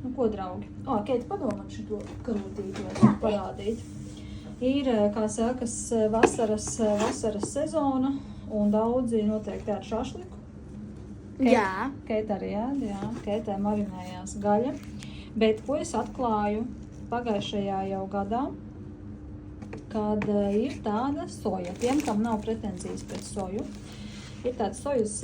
Nu, ko, draugi? Keita, padomā šito karūtīti, lai parādīt. Ir, kā sākas, vasaras sezona, un daudzi noteikti ar šašliku. Jā. Keita arī ēd, jā. Keitai marinējās gaļa. Bet, ko es atklāju pagājušajā jau gadā, kad ir tāda soja. Tiem, kam nav pretenzijas pret soju, ir tāds sojas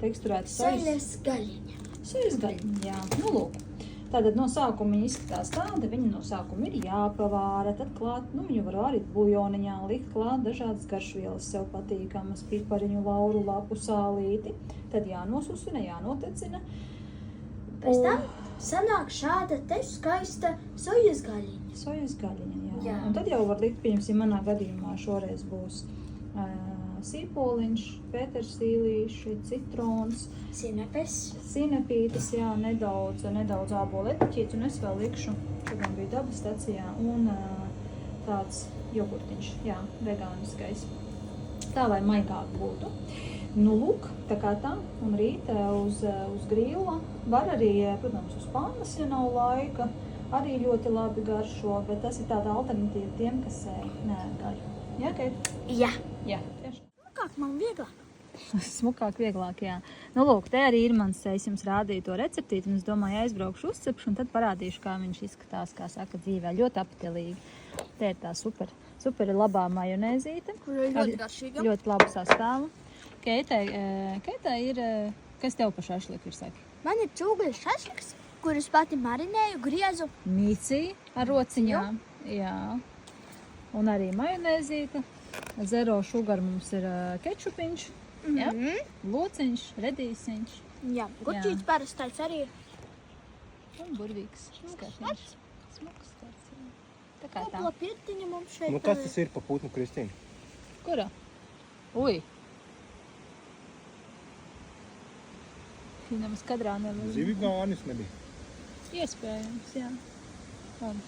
teksturēts Sojas gaļiņa. Sojas gaļiņa, jā. Nu, lūk. Tātad no sākuma viņa izskatās tāda, viņa no sākuma ir jāpavāra, tad klāt, viņu var arī bujoniņā likt klāt dažādas garšvielas sev patīkamas, pipariņu, lauru, lapu, sālīti. Tad jānosusina, jānotecina. Pēc tam sanāk šāda te skaista sojas gaļiņa. Sojas gaļiņa, jā. Jā. Un tad jau var likt, pieņemsim, manā gadījumā šoreiz būs sīpoliņš, petersīlīši, citrons, sinepītes, jā, nedaudz ābolu etiķītes, un es vēl likšu, šodien bija dabas stacijā, un tāds jogurtiņš, jā, vegāniskais. Tā, lai maigāk būtu. Nu, lūk, tā kā tā, un rīt uz grīla var arī, protams, uz pannas, ja nav laika, arī ļoti labi garšo, bet tas ir tāda alternatīva tiem, kas neēd gaļu. Jā, Keit? Jā. Jā, tieši. Smukāk man vieglāk. Smukāk, vieglāk, jā. Nu, lūk, te arī ir mans, es jums rādīju to receptīti, un es domāju, aizbraukšu uzcepšu, un tad parādīšu, kā viņš izskatās, kā saka, dzīvē. Ļoti aptilīgi. Te ir tā super labā majonēzīte. Kur ir ļoti garšīga. Ļoti labu sastāvu. Keitai ir, kas tev pa šašliku ir, saki? Man ir čūgļu šašliks, kurus pati marinēju, griezu. Mīcī ar rociņām. Jā. Un arī majonēzīte. Zero sugar mums ir kečupiņš. Ja? Lociņš, redīsiņš. Jā, gurķīts parastais arī. Un burvīgs skatiņš. Smuks tāds. Tā kā tā. Kopla pirtiņa mums šeit. Nu, kas tas ir pa putnu, Kristīna? Kura? Ui. Nemaz kadrā nevar. Zivi gānis nebija. Iespējams, jā. Labi.